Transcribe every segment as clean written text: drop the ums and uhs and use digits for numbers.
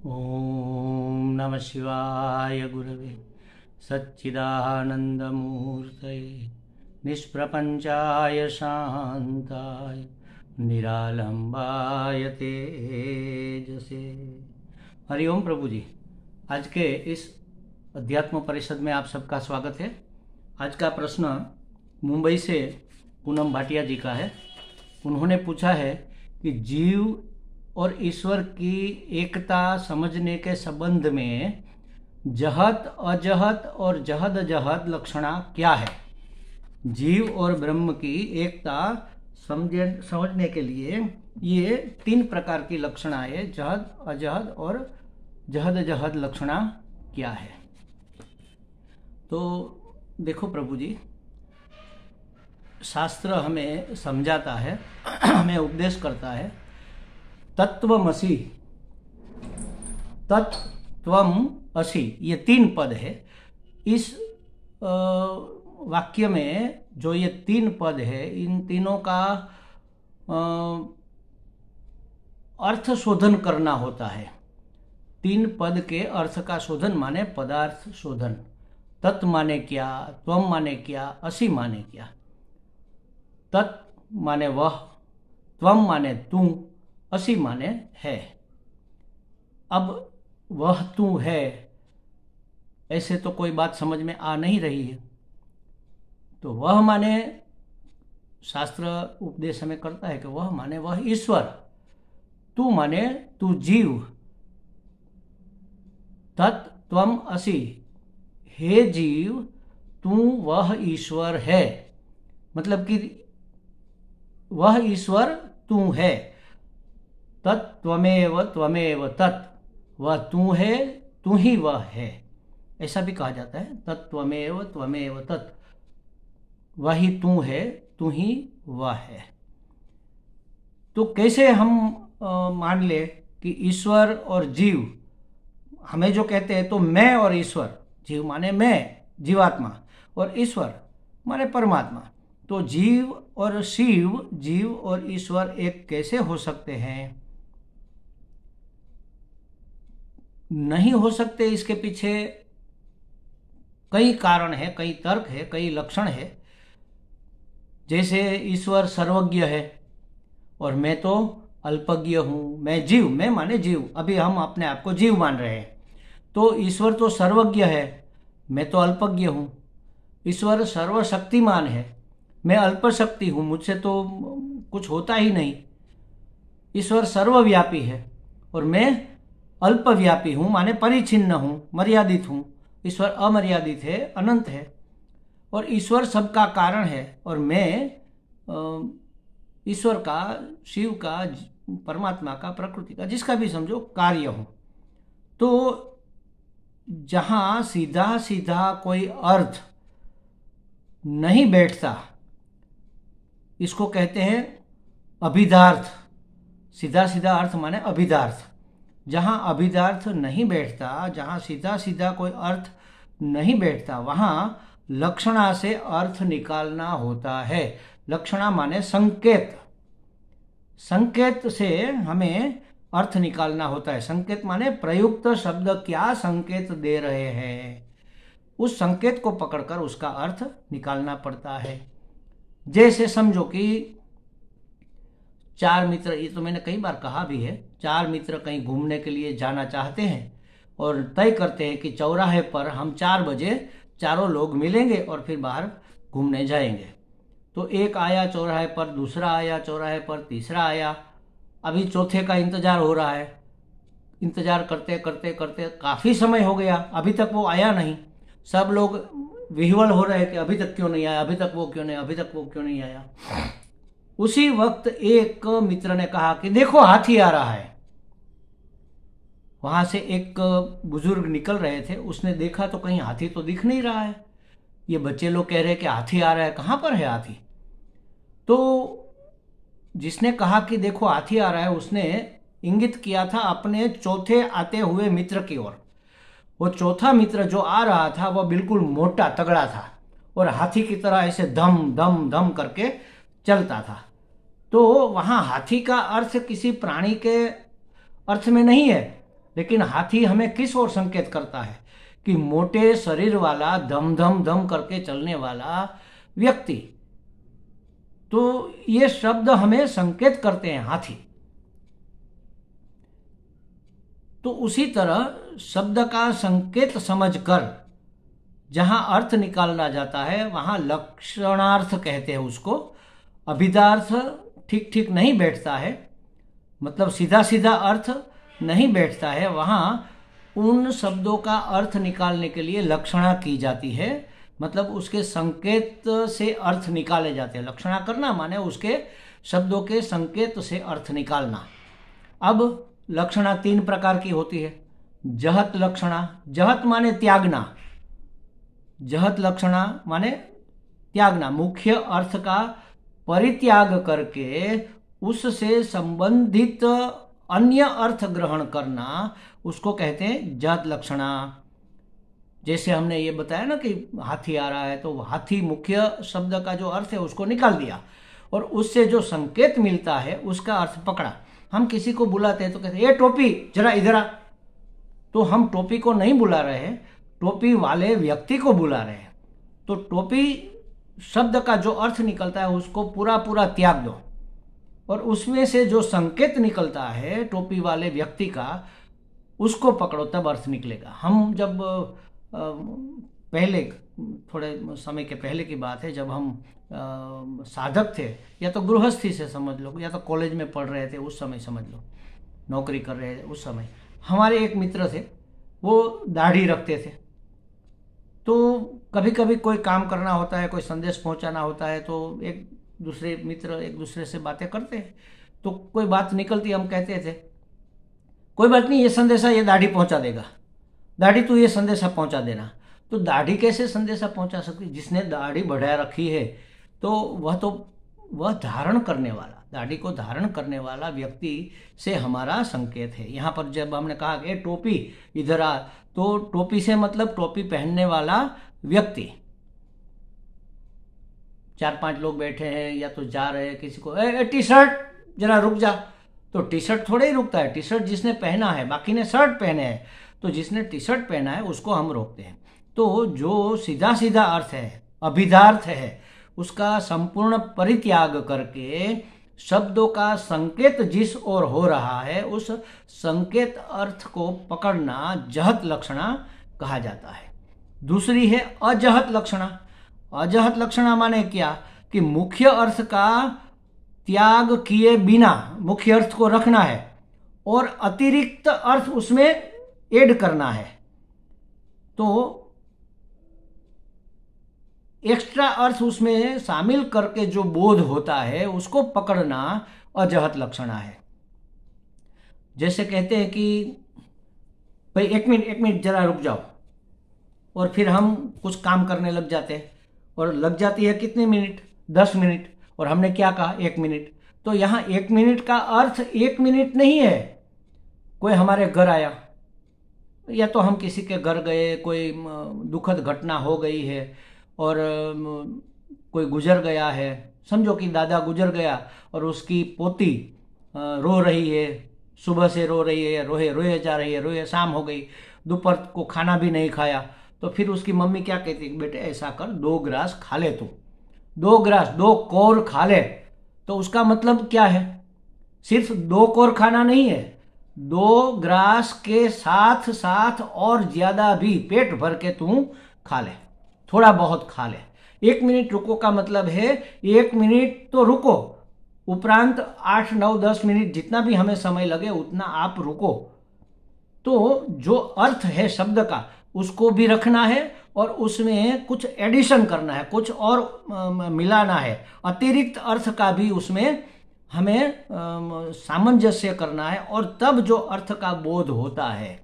ओम नमः शिवाय गुरवे सच्चिदानंदमूर्तये निष्प्रपंचाय शांताय निरालंबाय तेजसे। हरिओम प्रभु जी। आज के इस अध्यात्म परिषद में आप सबका स्वागत है। आज का प्रश्न मुंबई से पूनम भाटिया जी का है। उन्होंने पूछा है कि जीव और ईश्वर की एकता समझने के संबंध में जहत अजहत और जहद जहद लक्षणा क्या है। जीव और ब्रह्म की एकता समझने के लिए ये 3 प्रकार की लक्षणाएं जहद अजहद और जहद जहद लक्षणा क्या है। तो देखो प्रभु जी, शास्त्र हमें समझाता है, हमें उपदेश करता है। तत्वमसि, तत्त्वम असि, ये 3 पद है। इस वाक्य में जो ये 3 पद है, इन तीनों का अर्थ शोधन करना होता है। 3 पद के अर्थ का शोधन माने पदार्थ शोधन। तत् माने क्या, त्वम माने क्या, असि माने क्या। तत् माने वह, त्वम माने तू, असि माने है। अब वह तू है, ऐसे तो कोई बात समझ में आ नहीं रही है। तो वह माने, शास्त्र उपदेश हमें करता है कि वह माने वह ईश्वर। तू माने तू जीव। तत् त्वम असि, हे जीव तू वह ईश्वर है। मतलब कि वह ईश्वर तू है। तत्त्वमेव त्वमेव तत्, वह तू है, तू ही वह है, ऐसा भी कहा जाता है। तत्त्वमेव त्वमेव तत्, वही तू है, तू ही वह है। तो कैसे हम मान ले कि ईश्वर और जीव, हमें जो कहते हैं तो मैं और ईश्वर, जीव माने मैं जीवात्मा और ईश्वर माने परमात्मा। तो जीव और शिव, जीव और ईश्वर एक कैसे हो सकते हैं? नहीं हो सकते। इसके पीछे कई कारण है, कई तर्क है, कई लक्षण है। जैसे ईश्वर सर्वज्ञ है और मैं तो अल्पज्ञ हूँ। मैं जीव, मैं माने जीव, अभी हम अपने आप को जीव मान रहे हैं। तो ईश्वर तो सर्वज्ञ है, मैं तो अल्पज्ञ हूँ। ईश्वर सर्वशक्तिमान है, मैं अल्पशक्ति हूँ, मुझसे तो कुछ होता ही नहीं। ईश्वर सर्वव्यापी है और मैं अल्पव्यापी हूँ, माने परिचिन्न हूँ, मर्यादित हूँ। ईश्वर अमर्यादित है, अनंत है। और ईश्वर सबका कारण है और मैं ईश्वर का, शिव का, परमात्मा का, प्रकृति का, जिसका भी समझो कार्य हूँ। तो जहाँ सीधा सीधा कोई अर्थ नहीं बैठता, इसको कहते हैं अभिधार्थ। सीधा सीधा अर्थ माने अभिधार्थ। जहाँ अभिधार्थ नहीं बैठता, जहाँ सीधा सीधा कोई अर्थ नहीं बैठता, वहाँ लक्षणा से अर्थ निकालना होता है। लक्षणा माने संकेत। संकेत से हमें अर्थ निकालना होता है। संकेत माने प्रयुक्त शब्द क्या संकेत दे रहे हैं, उस संकेत को पकड़कर उसका अर्थ निकालना पड़ता है। जैसे समझो कि 4 मित्र, ये तो मैंने कई बार कहा भी है, 4 मित्र कहीं घूमने के लिए जाना चाहते हैं और तय करते हैं कि चौराहे पर हम 4 बजे चारों लोग मिलेंगे और फिर बाहर घूमने जाएंगे। तो एक आया चौराहे पर, दूसरा आया चौराहे पर, तीसरा आया। अभी चौथे का इंतजार हो रहा है। इंतजार करते करते करते काफ़ी समय हो गया, अभी तक वो आया नहीं। सब लोग विह्वल हो रहे हैं कि अभी तक क्यों नहीं आया, अभी तक वो क्यों नहीं, अभी तक वो क्यों नहीं आया। उसी वक्त एक मित्र ने कहा कि देखो हाथी आ रहा है। वहां से एक बुजुर्ग निकल रहे थे, उसने देखा तो कहीं हाथी तो दिख नहीं रहा है। ये बच्चे लोग कह रहे हैं कि हाथी आ रहा है, कहाँ पर है हाथी। तो जिसने कहा कि देखो हाथी आ रहा है, उसने इंगित किया था अपने चौथे आते हुए मित्र की ओर। वो चौथा मित्र जो आ रहा था वह बिल्कुल मोटा तगड़ा था और हाथी की तरह ऐसे धम धम धम करके चलता था। तो वहाँ हाथी का अर्थ किसी प्राणी के अर्थ में नहीं है, लेकिन हाथी हमें किस ओर संकेत करता है कि मोटे शरीर वाला, धम धम धम करके चलने वाला व्यक्ति। तो ये शब्द हमें संकेत करते हैं हाथी। तो उसी तरह शब्द का संकेत समझकर जहां अर्थ निकालना जाता है वहां लक्षणार्थ कहते हैं उसको। अभिधार्थ ठीक ठीक नहीं बैठता है, मतलब सीधा सीधा अर्थ नहीं बैठता है, वहां उन शब्दों का अर्थ निकालने के लिए लक्षणा की जाती है, मतलब उसके संकेत से अर्थ निकाले जाते हैं। लक्षणा करना माने उसके शब्दों के संकेत से अर्थ निकालना। अब लक्षणा 3 प्रकार की होती है। जहत लक्षणा, जहत माने त्यागना, जहत लक्षणा माने त्यागना, मुख्य अर्थ का परित्याग करके उससे संबंधित अन्य अर्थ ग्रहण करना, उसको कहते हैं जहत लक्षणा। जैसे हमने ये बताया ना कि हाथी आ रहा है, तो हाथी मुख्य शब्द का जो अर्थ है उसको निकाल दिया और उससे जो संकेत मिलता है उसका अर्थ पकड़ा। हम किसी को बुलाते हैं तो कहते हैं ये टोपी जरा इधर आ, तो हम टोपी को नहीं बुला रहे हैं, टोपी वाले व्यक्ति को बुला रहे हैं। तो टोपी शब्द का जो अर्थ निकलता है उसको पूरा पूरा त्याग दो और उसमें से जो संकेत निकलता है टोपी वाले व्यक्ति का, उसको पकड़ो, तब अर्थ निकलेगा। हम जब पहले, थोड़े समय के पहले की बात है, जब हम साधक थे, या तो गृहस्थी से समझ लो या तो कॉलेज में पढ़ रहे थे उस समय समझ लो, नौकरी कर रहे थे उस समय, हमारे एक मित्र थे, वो दाढ़ी रखते थे। तो कभी कभी कोई काम करना होता है, कोई संदेश पहुंचाना होता है, तो एक दूसरे मित्र एक दूसरे से बातें करते हैं, तो कोई बात निकलती, हम कहते थे कोई बात नहीं, ये संदेशा ये दाढ़ी पहुंचा देगा, दाढ़ी तू ये संदेशा पहुंचा देना। तो दाढ़ी कैसे संदेशा पहुंचा सकती? जिसने दाढ़ी बढ़ा रखी है तो वह धारण करने वाला, दाढ़ी को धारण करने वाला व्यक्ति से हमारा संकेत है। यहाँ पर जब हमने कहा कि टोपी इधर आ, तो टोपी से मतलब टोपी पहनने वाला व्यक्ति। 4-5 लोग बैठे हैं या तो जा रहे हैं, किसी को टी शर्ट जरा रुक जा, तो टी शर्ट थोड़े ही रुकता है, टी शर्ट जिसने पहना है, बाकी ने शर्ट पहने हैं, तो जिसने टी शर्ट पहना है उसको हम रोकते हैं। तो जो सीधा सीधा अर्थ है, अभिधार्थ है, उसका संपूर्ण परित्याग करके शब्दों का संकेत जिस ओर हो रहा है उस संकेत अर्थ को पकड़ना जहत लक्षणा कहा जाता है। दूसरी है अजहत लक्षणा। अजहत लक्षणा माने क्या कि मुख्य अर्थ का त्याग किए बिना मुख्य अर्थ को रखना है और अतिरिक्त अर्थ उसमें ऐड करना है। तो एक्स्ट्रा अर्थ उसमें शामिल करके जो बोध होता है उसको पकड़ना अजहत लक्षणा है। जैसे कहते हैं कि भाई एक मिनट जरा रुक जाओ, और फिर हम कुछ काम करने लग जाते हैं और लग जाती है कितने मिनट, 10 मिनट, और हमने क्या कहा 1 मिनट। तो यहाँ 1 मिनट का अर्थ 1 मिनट नहीं है। कोई हमारे घर आया या तो हम किसी के घर गए, कोई दुखद घटना हो गई है और कोई गुजर गया है, समझो कि दादा गुजर गया और उसकी पोती रो रही है, सुबह से रो रही है, रोए जा रही है, रोए, शाम हो गई, दोपहर को खाना भी नहीं खाया। तो फिर उसकी मम्मी क्या कहती है, बेटे ऐसा कर 2 ग्रास खा ले, तू 2 ग्रास 2 कोर खा ले। तो उसका मतलब क्या है, सिर्फ 2 कोर खाना नहीं है, 2 ग्रास के साथ साथ और ज्यादा भी पेट भर के तू खा ले, थोड़ा बहुत खा ले। 1 मिनट रुको का मतलब है 1 मिनट तो रुको, उपरांत 8, 9, 10 मिनट जितना भी हमें समय लगे उतना आप रुको। तो जो अर्थ है शब्द का उसको भी रखना है और उसमें कुछ एडिशन करना है, कुछ और मिलाना है, अतिरिक्त अर्थ का भी उसमें हमें सामंजस्य करना है, और तब जो अर्थ का बोध होता है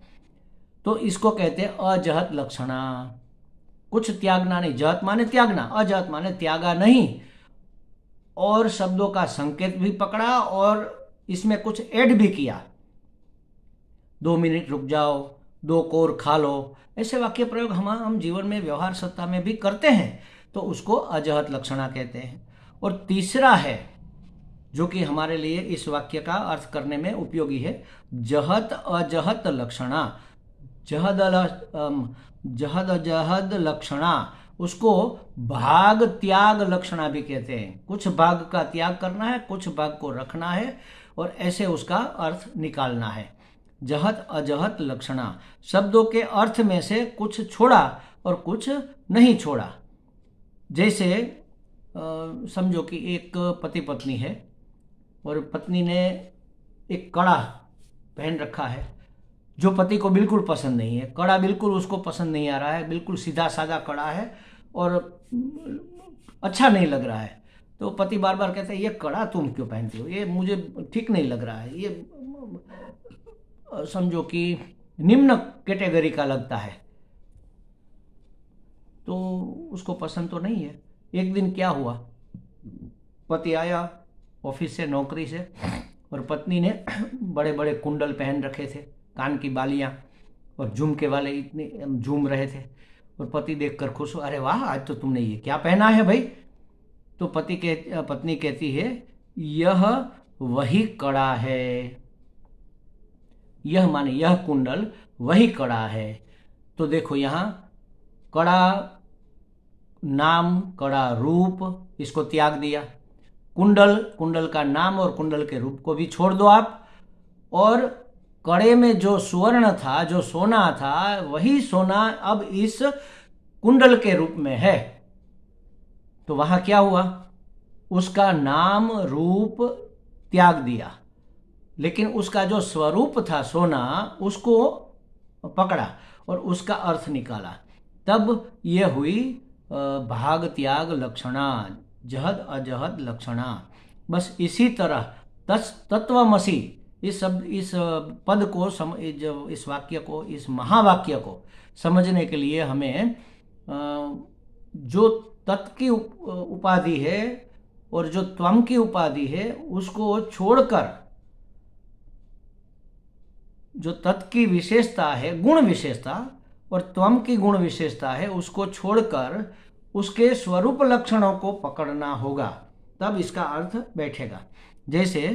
तो इसको कहते हैं अजहत लक्षणा। कुछ त्यागना नहीं, जहत माने त्यागना, अजहत माने त्यागा नहीं, और शब्दों का संकेत भी पकड़ा और इसमें कुछ ऐड भी किया। 2 मिनट रुक जाओ, 2 कोर खा लो, ऐसे वाक्य प्रयोग हम जीवन में व्यवहार सत्ता में भी करते हैं, तो उसको अजहत लक्षणा कहते हैं। और तीसरा है जो कि हमारे लिए इस वाक्य का अर्थ करने में उपयोगी है। जहत अजहत लक्षणा, जहद अजहद लक्षणा, उसको भाग त्याग लक्षणा भी कहते हैं। कुछ भाग का त्याग करना है, कुछ भाग को रखना है, और ऐसे उसका अर्थ निकालना है। जहत अजहत लक्षणा, शब्दों के अर्थ में से कुछ छोड़ा और कुछ नहीं छोड़ा। जैसे समझो कि एक पति पत्नी है और पत्नी ने एक कड़ा पहन रखा है जो पति को बिल्कुल पसंद नहीं है। कड़ा बिल्कुल उसको पसंद नहीं आ रहा है, बिल्कुल सीधा साधा कड़ा है और अच्छा नहीं लग रहा है। तो पति बार बार कहता है ये कड़ा तुम क्यों पहनती हो, ये मुझे ठीक नहीं लग रहा है, ये समझो कि निम्न कैटेगरी का लगता है। तो उसको पसंद तो नहीं है। एक दिन क्या हुआ, पति आया ऑफिस से, नौकरी से, और पत्नी ने बड़े बड़े कुंडल पहन रखे थे, कान की बालियां और झुमके वाले इतने झूम रहे थे। और पति देखकर खुश हो, अरे वाह आज तो तुमने ये क्या पहना है भाई। तो पत्नी कहती है यह वही कड़ा है, यह माने यह कुंडल वही कड़ा है। तो देखो यहाँ कड़ा नाम, कड़ा रूप, इसको त्याग दिया। कुंडल का नाम और कुंडल के रूप को भी छोड़ दो आप। और कड़े में जो सुवर्ण था, जो सोना था, वही सोना अब इस कुंडल के रूप में है। तो वहां क्या हुआ, उसका नाम रूप त्याग दिया, लेकिन उसका जो स्वरूप था सोना, उसको पकड़ा और उसका अर्थ निकाला। तब यह हुई भाग त्याग लक्षणा, जहद अजहद लक्षणा। बस इसी तरह तत्वमसि, इस पद को इस वाक्य को, इस महावाक्य को समझने के लिए हमें जो तत् की उपाधि है और जो त्वम की उपाधि है उसको छोड़कर, जो तत् की विशेषता है गुण विशेषता और त्वम की गुण विशेषता है, उसको छोड़कर उसके स्वरूप लक्षणों को पकड़ना होगा, तब इसका अर्थ बैठेगा। जैसे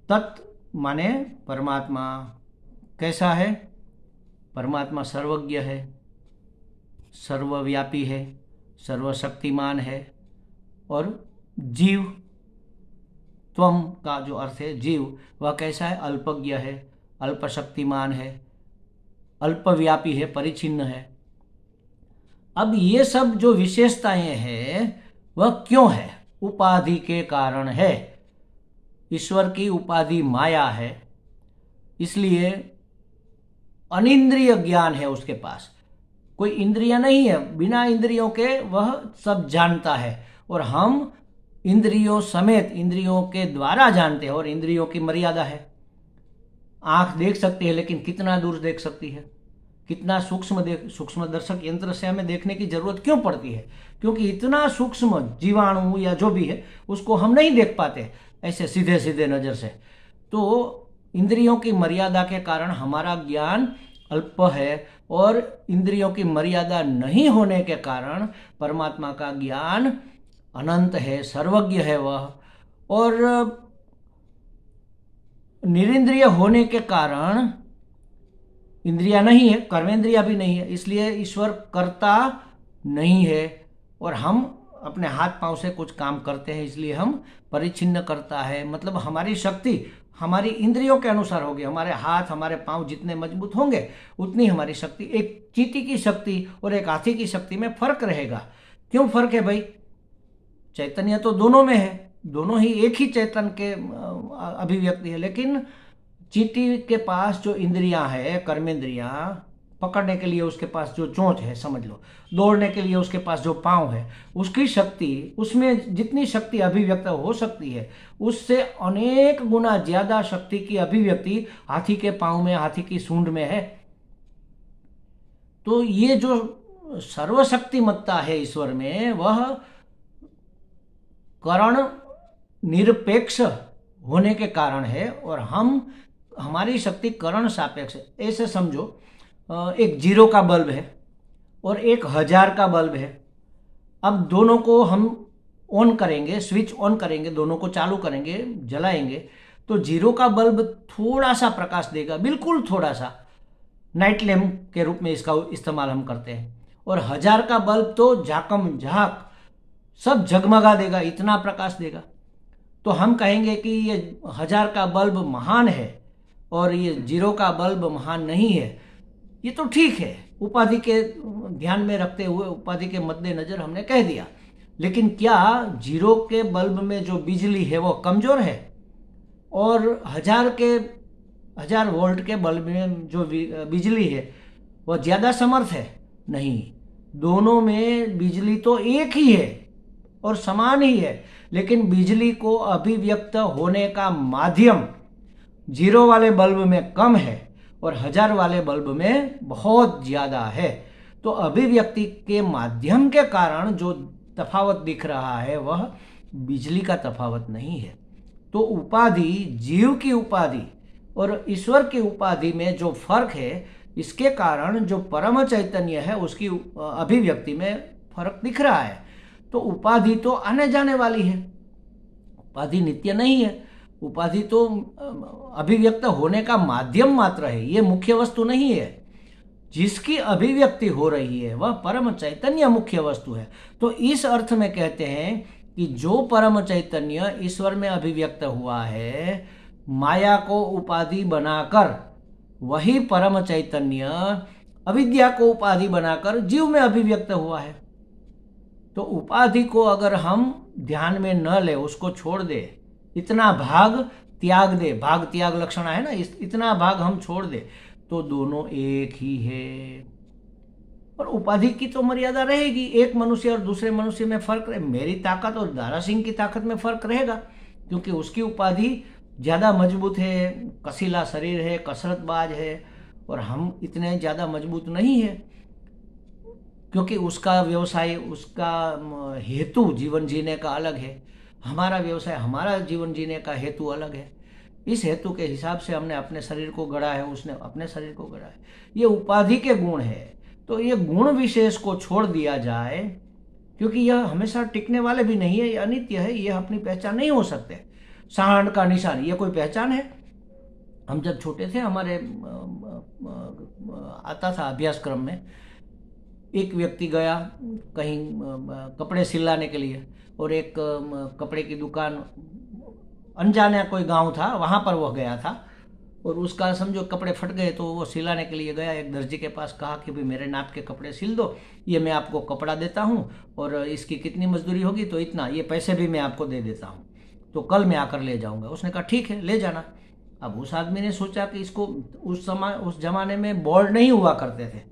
तत् माने परमात्मा कैसा है, परमात्मा सर्वज्ञ है, सर्वव्यापी है, सर्वशक्तिमान है। और जीव, त्वम का जो अर्थ है जीव, वह कैसा है, अल्पज्ञ है, अल्पशक्तिमान है, अल्पव्यापी है, परिचिन्न है। अब ये सब जो विशेषताएं हैं वह क्यों है, उपाधि के कारण है। ईश्वर की उपाधि माया है, इसलिए अनिंद्रिय ज्ञान है उसके पास, कोई इंद्रियां नहीं है, बिना इंद्रियों के वह सब जानता है। और हम इंद्रियों समेत, इंद्रियों के द्वारा जानते हैं, और इंद्रियों की मर्यादा है। आंख देख सकती है लेकिन कितना दूर देख सकती है, कितना सूक्ष्म दर्शक यंत्र से हमें देखने की जरूरत क्यों पड़ती है, क्योंकि इतना सूक्ष्म जीवाणु या जो भी है उसको हम नहीं देख पाते ऐसे सीधे सीधे नजर से। तो इंद्रियों की मर्यादा के कारण हमारा ज्ञान अल्प है, और इंद्रियों की मर्यादा नहीं होने के कारण परमात्मा का ज्ञान अनंत है, सर्वज्ञ है वह। और निरिंद्रिय होने के कारण इंद्रिया नहीं है, कर्मेंद्रिया भी नहीं है, इसलिए ईश्वर कर्ता नहीं है। और हम अपने हाथ पांव से कुछ काम करते हैं, इसलिए हम परिच्छिन्न करता है। मतलब हमारी शक्ति हमारी इंद्रियों के अनुसार होगी। हमारे हाथ, हमारे पांव जितने मजबूत होंगे उतनी हमारी शक्ति। एक चींटी की शक्ति और एक हाथी की शक्ति में फर्क रहेगा। क्यों फर्क है भाई, चैतन्य तो दोनों में है, दोनों ही एक ही चैतन्य के अभिव्यक्ति है, लेकिन चींटी के पास जो इंद्रियां है, कर्मेंद्रियां, पकड़ने के लिए उसके पास जो चोंच है समझ लो, दौड़ने के लिए उसके पास जो पांव है, उसकी शक्ति, उसमें जितनी शक्ति अभिव्यक्त हो सकती है उससे अनेक गुना ज्यादा शक्ति की अभिव्यक्ति हाथी के पांव में, हाथी की सूंड में है। तो ये जो सर्वशक्तिमत्ता है ईश्वर में, वह करण निरपेक्ष होने के कारण है, और हमारी शक्ति करण सापेक्ष है। ऐसे समझो, एक 0 का बल्ब है और एक 1000 का बल्ब है। अब दोनों को हम ऑन करेंगे, स्विच ऑन करेंगे, दोनों को चालू करेंगे, जलाएंगे, तो 0 का बल्ब थोड़ा सा प्रकाश देगा, बिल्कुल थोड़ा सा, नाइट लैम्प के रूप में इसका इस्तेमाल हम करते हैं। और 1000 का बल्ब तो झाकम झाक सब जगमगा देगा, इतना प्रकाश देगा। तो हम कहेंगे कि ये 1000 का बल्ब महान है और ये 0 का बल्ब महान नहीं है। ये तो ठीक है, उपाधि के ध्यान में रखते हुए, उपाधि के मद्देनजर हमने कह दिया। लेकिन क्या 0 के बल्ब में जो बिजली है वो कमजोर है और 1000 वोल्ट के बल्ब में जो बिजली है वह ज्यादा समर्थ है? नहीं, दोनों में बिजली तो एक ही है और समान ही है, लेकिन बिजली को अभिव्यक्त होने का माध्यम 0 वाले बल्ब में कम है और 1000 वाले बल्ब में बहुत ज्यादा है। तो अभिव्यक्ति के माध्यम के कारण जो तफावत दिख रहा है वह बिजली का तफावत नहीं है। तो उपाधि, जीव की उपाधि और ईश्वर की उपाधि में जो फर्क है, इसके कारण जो परम चैतन्य है उसकी अभिव्यक्ति में फर्क दिख रहा है। तो उपाधि तो आने जाने वाली है, उपाधि नित्य नहीं है। उपाधि तो अभिव्यक्त होने का माध्यम मात्र है, ये मुख्य वस्तु नहीं है। जिसकी अभिव्यक्ति हो रही है वह परम चैतन्य मुख्य वस्तु है। तो इस अर्थ में कहते हैं कि जो परम चैतन्य ईश्वर में अभिव्यक्त हुआ है, माया को उपाधि बनाकर, वही परम चैतन्य अविद्या को उपाधि बनाकर जीव में अभिव्यक्त हुआ है। तो उपाधि को अगर हम ध्यान में न ले, उसको छोड़ दे, इतना भाग त्याग दे, भाग त्याग लक्षण है ना, इतना भाग हम छोड़ दे, तो दोनों एक ही है। और उपाधि की तो मर्यादा रहेगी, एक मनुष्य और दूसरे मनुष्य में फर्क रहे। मेरी ताकत और दारा सिंह की ताकत में फर्क रहेगा, क्योंकि उसकी उपाधि ज्यादा मजबूत है, कसीला शरीर है, कसरतबाज है, और हम इतने ज्यादा मजबूत नहीं है, क्योंकि उसका व्यवसाय, उसका हेतु जीवन जीने का अलग है। हमारा व्यवसाय, हमारा जीवन जीने का हेतु अलग है। इस हेतु के हिसाब से हमने अपने शरीर को गढ़ा है, उसने अपने शरीर को गढ़ा है। ये उपाधि के गुण है। तो ये गुण विशेष को छोड़ दिया जाए, क्योंकि यह हमेशा टिकने वाले भी नहीं है, ये अनित्य है, ये अपनी पहचान नहीं हो सकते। सांड का निशान, ये कोई पहचान है? हम जब छोटे थे, हमारे आता था अभ्यासक्रम में, एक व्यक्ति गया कहीं कपड़े सिलाने के लिए, और एक कपड़े की दुकान, अनजाने कोई गांव था, वहां पर वो गया था, और उसका समझो कपड़े फट गए, तो वो सिलाने के लिए गया। एक दर्जी के पास कहा कि भाई मेरे नाप के कपड़े सिल दो, ये मैं आपको कपड़ा देता हूँ और इसकी कितनी मजदूरी होगी, तो इतना, ये पैसे भी मैं आपको दे देता हूँ, तो कल मैं आकर ले जाऊंगा। उसने कहा ठीक है, ले जाना। अब उस आदमी ने सोचा कि इसको, उस जमाने में बोर्ड नहीं हुआ करते थे,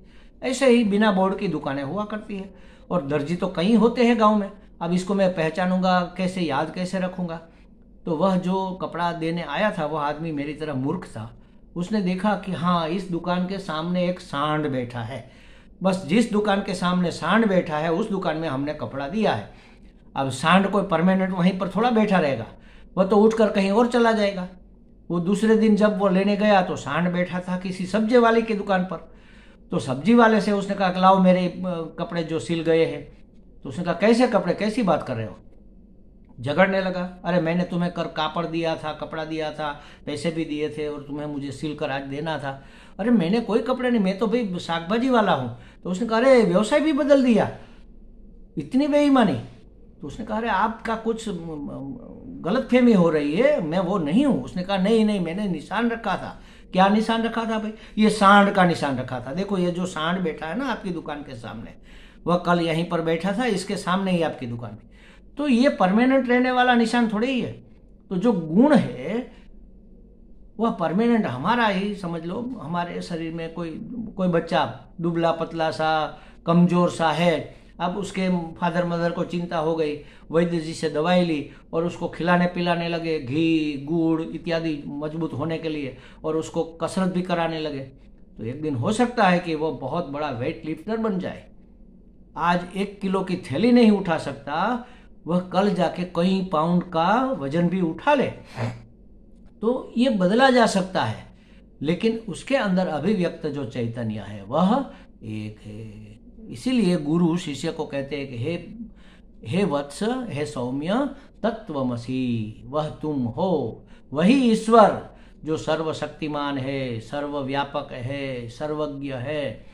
ऐसे ही बिना बोर्ड की दुकानें हुआ करती है, और दर्जी तो कई होते हैं गांव में। अब इसको मैं पहचानूंगा कैसे, याद कैसे रखूंगा? तो वह जो कपड़ा देने आया था, वह आदमी मेरी तरह मूर्ख था। उसने देखा कि हाँ, इस दुकान के सामने एक सांड बैठा है, बस जिस दुकान के सामने सांड बैठा है उस दुकान में हमने कपड़ा दिया है। अब सांड कोई परमानेंट वहीं पर थोड़ा बैठा रहेगा, वह तो उठकर कहीं और चला जाएगा। वो दूसरे दिन जब वो लेने गया तो सांड बैठा था किसी सब्जी वाले की दुकान पर। तो सब्जी वाले से उसने कहा, लाओ मेरे कपड़े जो सिल गए हैं। तो उसने कहा, कैसे कपड़े, कैसी बात कर रहे हो? झगड़ने लगा, अरे मैंने तुम्हें कर कापड़ दिया था, कपड़ा दिया था, पैसे भी दिए थे, और तुम्हें मुझे सिल कर आज देना था। अरे मैंने कोई कपड़े नहीं, मैं तो भाई साग भाजी वाला हूँ। तो उसने कहा, अरे व्यवसाय भी बदल दिया, इतनी बेईमानी? तो उसने कहा, अरे आपका कुछ गलतफहमी हो रही है, मैं वो नहीं हूँ। उसने कहा, नहीं नहीं, मैंने निशान रखा था। क्या निशान रखा था भाई? ये सांड का निशान रखा था। देखो ये जो सांड बैठा है ना आपकी दुकान के सामने, वह कल यहीं पर बैठा था, इसके सामने ही आपकी दुकान में। तो ये परमानेंट रहने वाला निशान थोड़ी ही है। तो जो गुण है वह परमानेंट हमारा ही, समझ लो हमारे शरीर में कोई बच्चा दुबला पतला सा, कमजोर सा है, अब उसके फादर मदर को चिंता हो गई, वैद्य जी से दवाई ली और उसको खिलाने पिलाने लगे, घी गुड़ इत्यादि मजबूत होने के लिए, और उसको कसरत भी कराने लगे। तो एक दिन हो सकता है कि वो बहुत बड़ा वेट लिफ्टर बन जाए। आज 1 किलो की थैली नहीं उठा सकता, वह कल जाके कई पाउंड का वजन भी उठा ले। तो ये बदला जा सकता है, लेकिन उसके अंदर अभिव्यक्त जो चैतन्य है वह एक है। इसीलिए गुरु शिष्य को कहते हैं कि हे हे वत्स, हे सौम्य, तत्वमसि, वह तुम हो, वही ईश्वर जो सर्वशक्तिमान है, सर्वव्यापक है, सर्वज्ञ है,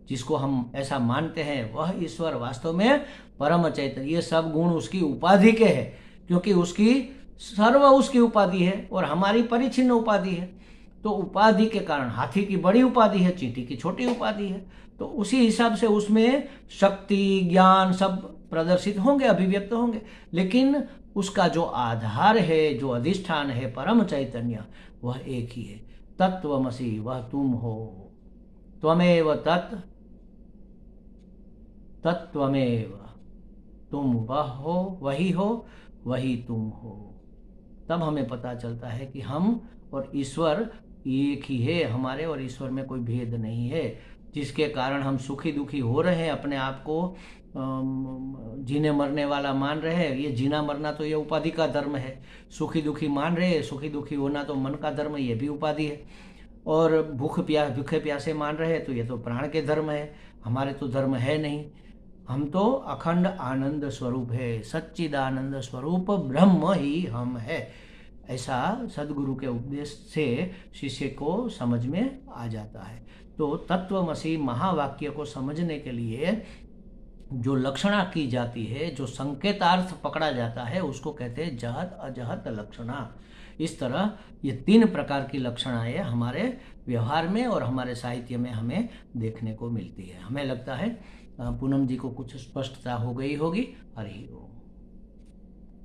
जिसको हम ऐसा मानते हैं, वह ईश्वर वास्तव में परम चैतन्य। ये सब गुण उसकी उपाधि के हैं, क्योंकि उसकी उपाधि है और हमारी परिचिन्न उपाधि है। तो उपाधि के कारण हाथी की बड़ी उपाधि है, चींटी की छोटी उपाधि है, तो उसी हिसाब से उसमें शक्ति, ज्ञान सब प्रदर्शित होंगे, अभिव्यक्त होंगे, लेकिन उसका जो आधार है, जो अधिष्ठान है, परम चैतन्य, वह एक ही है। तत्वमसि, वह तुम हो, त्वमेव तत्, तत्वमेव, तुम वह हो, वही तुम हो। तब हमें पता चलता है कि हम और ईश्वर एक ही है, हमारे और ईश्वर में कोई भेद नहीं है। जिसके कारण हम सुखी दुखी हो रहे हैं, अपने आप को जीने मरने वाला मान रहे हैं, ये जीना मरना तो ये उपाधि का धर्म है। सुखी दुखी मान रहे हैं, सुखी दुखी होना तो मन का धर्म, ये भी उपाधि है। और भूखे प्यासे मान रहे हैं, तो ये तो प्राण के धर्म है, हमारे तो धर्म है नहीं। हम तो अखंड आनंद स्वरूप है, सच्चिदानंद स्वरूप ब्रह्म ही हम है। ऐसा सदगुरु के उपदेश से शिष्य को समझ में आ जाता है। तो तत्वमसि महावाक्य को समझने के लिए जो लक्षणा की जाती है, जो संकेतार्थ पकड़ा जाता है, उसको कहते हैं जहत अजहत लक्षणा। इस तरह ये 3 प्रकार की लक्षणाएं हमारे व्यवहार में और हमारे साहित्य में हमें देखने को मिलती है। हमें लगता है पूनम जी को कुछ स्पष्टता हो गई होगी। हरि ओम।